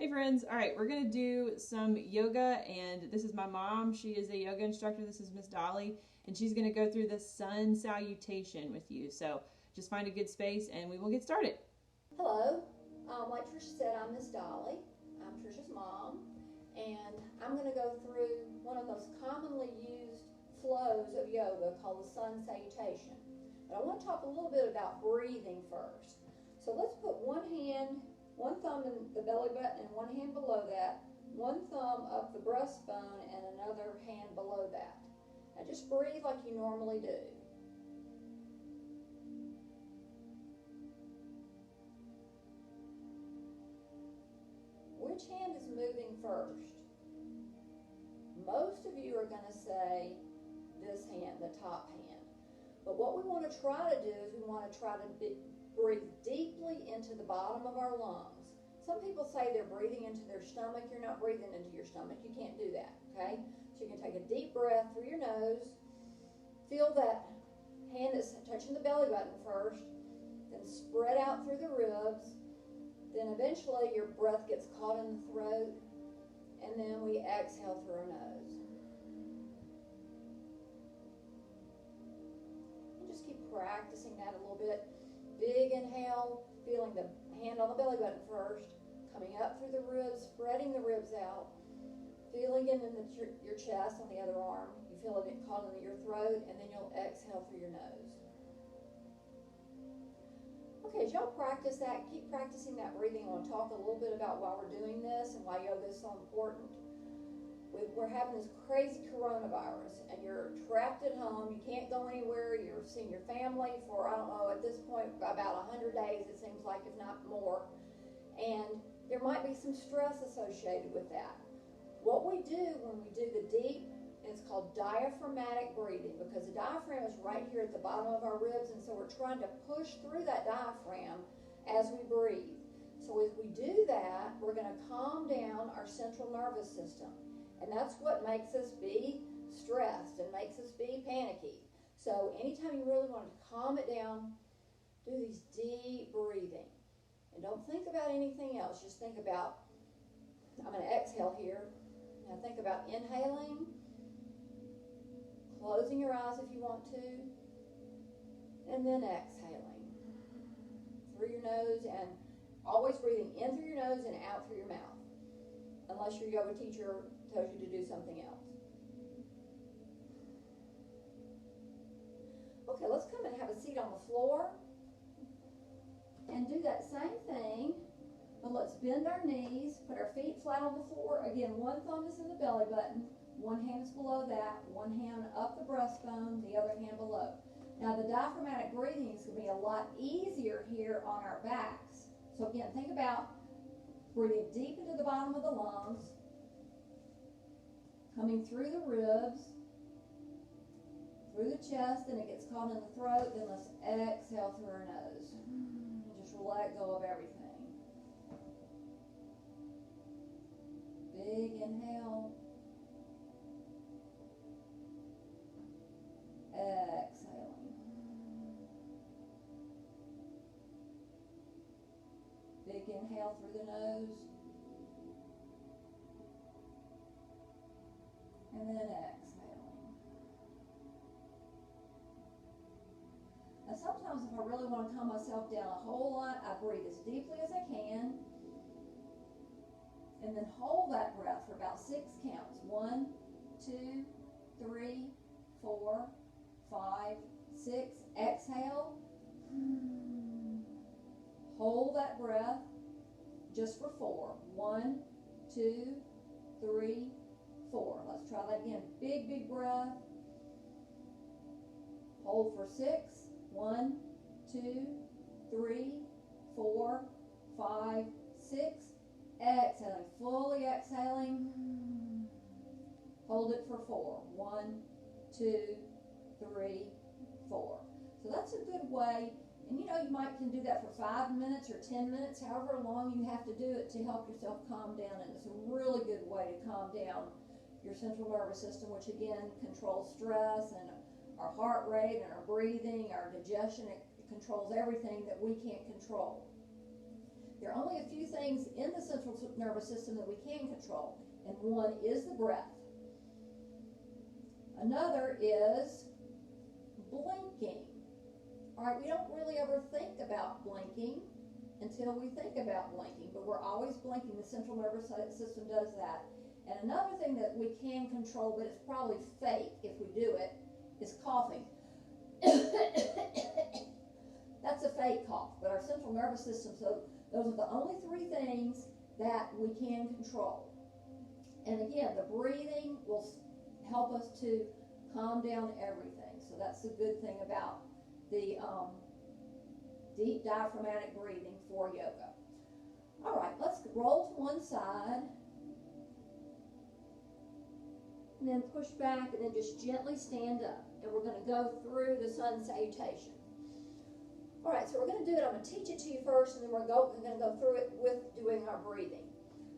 Hey friends, all right, we're gonna do some yoga, and this is my mom. She is a yoga instructor. This is Miss Dolly, and she's gonna go through the sun salutation with you. So just find a good space and we will get started. Hello, like Tricia said, I'm Miss Dolly. I'm Tricia's mom, and I'm going to go through one of the most commonly used flows of yoga called the sun salutation. But I want to talk a little bit about breathing first. So let's put one thumb in the belly button and one hand below that, one thumb up the breastbone and another hand below that. Now just breathe like you normally do. Which hand is moving first? Most of you are going to say this hand, the top hand. But what we want to try to do is we want to try to breathe deeply into the bottom of our lungs. Some people say they're breathing into their stomach. You're not breathing into your stomach. You can't do that, okay? So you can take a deep breath through your nose. Feel that hand that's touching the belly button first, then spread out through the ribs. Then eventually your breath gets caught in the throat, and then we exhale through our nose. And just keep practicing that a little bit. Big inhale, feeling the hand on the belly button first, coming up through the ribs, spreading the ribs out, feeling it in your chest on the other arm. You feel it caught in your throat, and then you'll exhale through your nose. Okay, as y'all practice that, keep practicing that breathing. I want to talk a little bit about why we're doing this and why yoga is so important. We're having this crazy coronavirus, and you're trapped at home. You can't go anywhere. You're seeing your family for, I don't know, at this point, about 100 days, it seems like, if not more. And there might be some stress associated with that. What we do when we do the deep, it's called diaphragmatic breathing, because the diaphragm is right here at the bottom of our ribs, and so we're trying to push through that diaphragm as we breathe. So as we do that, we're going to calm down our central nervous system, and that's what makes us be stressed and makes us be panicky. So anytime you really want to calm it down, do these deep breathing, and don't think about anything else. Just think about, I'm going to exhale here. Now think about inhaling, closing your eyes if you want to, and then exhaling through your nose, and always breathing in through your nose and out through your mouth, unless your yoga teacher tells you to do something else. Okay, let's come and have a seat on the floor and do that same thing, but let's bend our knees, put our feet flat on the floor. Again, one thumb is in the belly button, one hand is below that, one hand up the breastbone, the other hand below. Now the diaphragmatic breathing is going to be a lot easier here on our backs. So again, think about breathing deep into the bottom of the lungs, coming through the ribs, through the chest, then it gets caught in the throat, then let's exhale through our nose. Just let go of everything. Big inhale. Exhaling. Big inhale through the nose. And then exhaling. Now sometimes if I really want to calm myself down a whole lot, I breathe as deeply as I can. And then hold that breath for about 6 counts. 1, 2, 3, 4, 5, 6. Exhale. Hold that breath just for 4. 1, 2, 3, 4. Let's try that again. Big, big breath. Hold for 6. 1, 2, 3, 4, 5, 6. Exhaling, fully exhaling. Hold it for 4. 1, 2, 3, 4. So that's a good way. And you know, you can do that for 5 minutes or 10 minutes, however long you have to do it to help yourself calm down. And it's a really good way to calm down your central nervous system, which again controls stress and our heart rate and our breathing, our digestion. It controls everything that we can't control. There are only a few things in the central nervous system that we can control, and one is the breath. Another is blinking. All right, we don't really ever think about blinking until we think about blinking, but we're always blinking. The central nervous system does that. And another thing that we can control, but it's probably fake if we do it, is coughing. That's a fake cough, but our central nervous system, so those are the only three things that we can control. And again, the breathing will help us to calm down everything. So that's the good thing about the deep diaphragmatic breathing for yoga. All right, let's roll to one side. And then push back and then just gently stand up. And we're going to go through the sun salutation. All right, so we're going to do it. I'm going to teach it to you first, and then we're going to go through it with doing our breathing.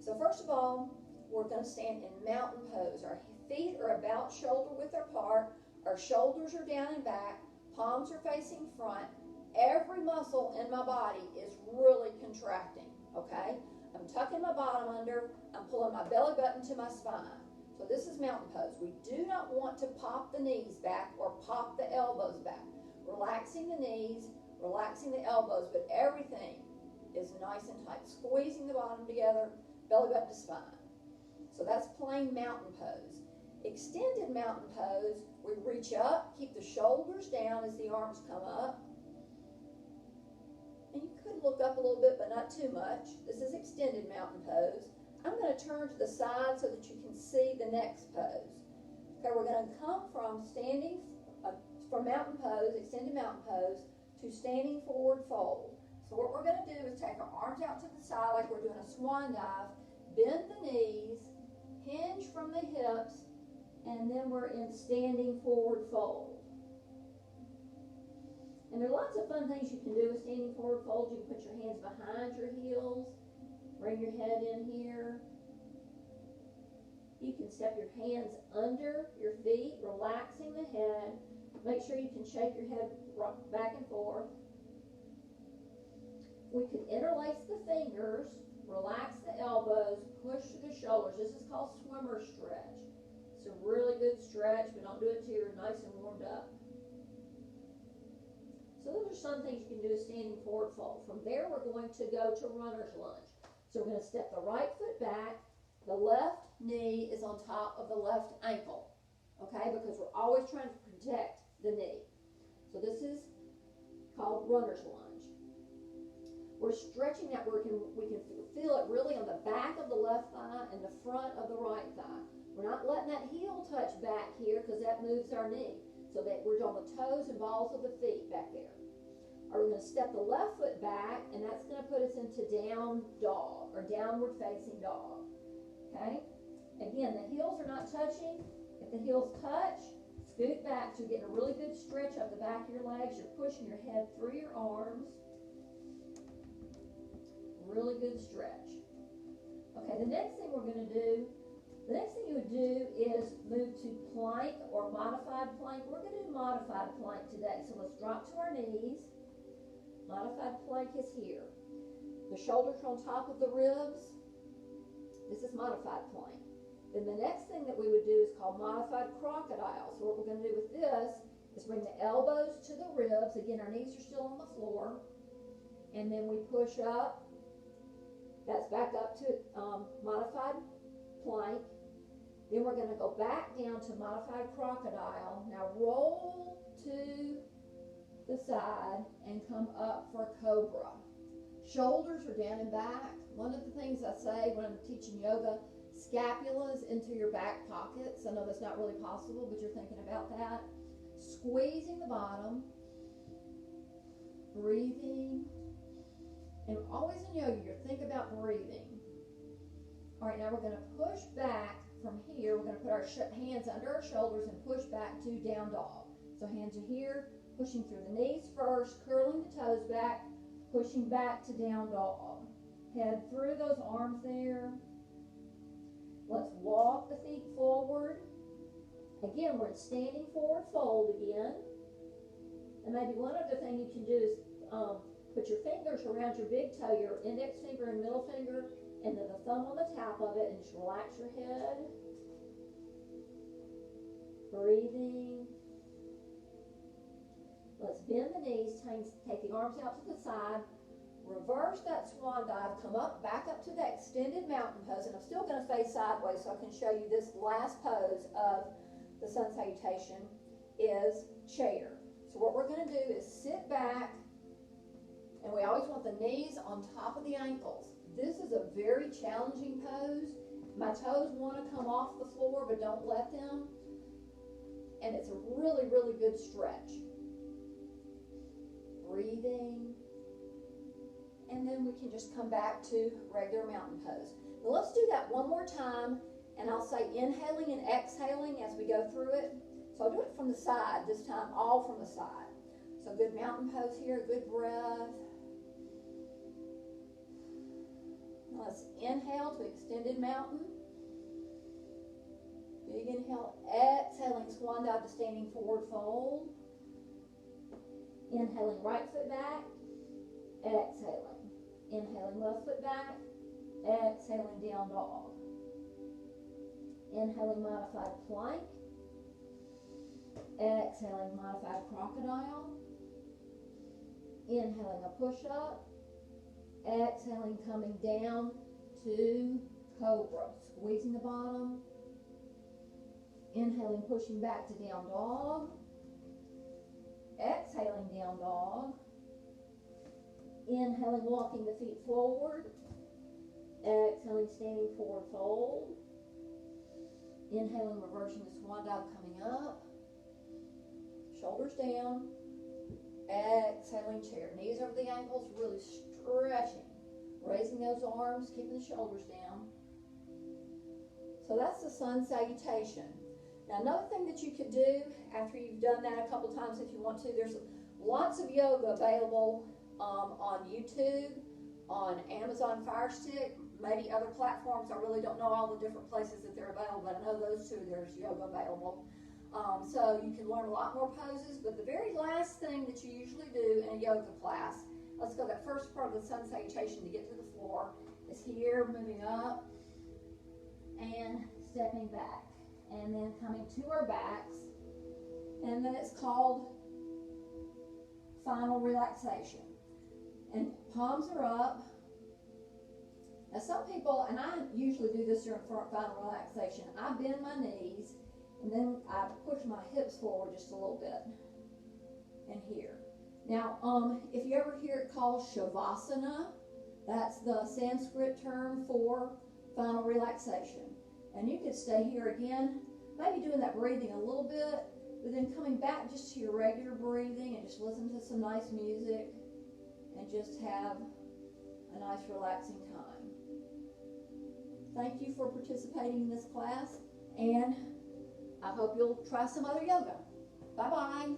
So first of all, we're going to stand in mountain pose. Our feet are about shoulder width apart. Our shoulders are down and back. Palms are facing front. Every muscle in my body is really contracting, okay? I'm tucking my bottom under. I'm pulling my belly button to my spine. So this is mountain pose. We do not want to pop the knees back or pop the elbows back. Relaxing the knees, relaxing the elbows, but everything is nice and tight. Squeezing the bottom together, belly button to spine. So that's plain mountain pose. Extended mountain pose, we reach up, keep the shoulders down as the arms come up. And you could look up a little bit, but not too much. This is extended mountain pose. I'm going to turn to the side so that you can see the next pose. Okay, we're going to come from standing, from mountain pose, extended mountain pose, to standing forward fold. So what we're going to do is take our arms out to the side like we're doing a swan dive, bend the knees, hinge from the hips, and then we're in standing forward fold. And there are lots of fun things you can do with standing forward fold. You can put your hands behind your heels, bring your head in here. You can step your hands under your feet, relaxing the head. Make sure you can shake your head back and forth. We can interlace the fingers, relax the elbows, push through the shoulders. This is called swimmer stretch. It's a really good stretch, but don't do it till you're nice and warmed up. So those are some things you can do with standing forward fold. From there, we're going to go to runner's lunge. So we're going to step the right foot back. The left knee is on top of the left ankle, okay? Because we're always trying to protect the knee. So this is called runner's lunge. We're stretching that. We can feel it really on the back of the left thigh and the front of the right thigh. We're not letting that heel touch back here because that moves our knee. So that we're on the toes and balls of the feet back there. Are we going to step the left foot back, and that's going to put us into down dog or downward facing dog. Okay? Again, the heels are not touching. If the heels touch, scoot back. So you're getting a really good stretch up the back of your legs. You're pushing your head through your arms. Really good stretch. Okay, the next thing we're going to do, the next thing you would do is move to plank or modified plank. We're going to do modified plank today. So let's drop to our knees. Modified plank is here. The shoulders are on top of the ribs. This is modified plank. Then the next thing that we would do is called modified crocodile. So what we're going to do with this is bring the elbows to the ribs. Again, our knees are still on the floor. And then we push up. That's back up to modified plank. Then we're going to go back down to modified crocodile. Now roll to the side and come up for cobra. Shoulders are down and back. One of the things I say when I'm teaching yoga, scapulas into your back pockets. I know that's not really possible, but you're thinking about that. Squeezing the bottom. Breathing. And always in yoga, you think about breathing. All right, now we're going to push back from here. We're going to put our hands under our shoulders and push back to down dog. So hands are here, pushing through the knees first, curling the toes back, pushing back to down dog. Head through those arms there. Let's walk the feet forward. Again, we're in standing forward fold again. And maybe one other thing you can do is put your fingers around your big toe, your index finger and middle finger, and then the thumb on the top of it, and just relax your head. Breathing. Let's bend the knees, take the arms out to the side, reverse that swan dive, come up, back up to that extended mountain pose, and I'm still going to face sideways so I can show you this last pose of the sun salutation is chair. So what we're going to do is sit back, and we always want the knees on top of the ankles. This is a very challenging pose. My toes want to come off the floor, but don't let them. And it's a really, really good stretch. Breathing. And then we can just come back to regular mountain pose. Now let's do that one more time, and I'll say inhaling and exhaling as we go through it. So I'll do it from the side this time, all from the side. So good mountain pose here, good breath. Now let's inhale to extended mountain. Big inhale, exhaling swan dive to standing forward fold. Inhaling right foot back, exhaling. Inhaling left foot back, exhaling down dog. Inhaling modified plank, exhaling modified crocodile. Inhaling a push-up, exhaling coming down to cobra, squeezing the bottom. Inhaling, pushing back to down dog. Exhaling, down dog. Inhaling, walking the feet forward. Exhaling, standing forward fold. Inhaling, reversing the swan dive, coming up. Shoulders down. Exhaling, chair. Knees over the ankles, really stretching. Raising those arms, keeping the shoulders down. So that's the sun salutation. Now, another thing that you could do after you've done that a couple times, if you want to, there's lots of yoga available on YouTube, on Amazon Fire Stick, maybe other platforms. I really don't know all the different places that they're available, but I know those two, there's yoga available. So you can learn a lot more poses, but the very last thing that you usually do in a yoga class, let's go that first part of the sun salutation to get to the floor, is here, moving up and stepping back. And then coming to our backs, and then it's called final relaxation. And palms are up. Now some people, and I usually do this during final relaxation, I bend my knees, and then I push my hips forward just a little bit, and here. Now, if you ever hear it called Shavasana, that's the Sanskrit term for final relaxation. And you could stay here again, maybe doing that breathing a little bit, but then coming back just to your regular breathing and just listen to some nice music and just have a nice relaxing time. Thank you for participating in this class, and I hope you'll try some other yoga. Bye-bye.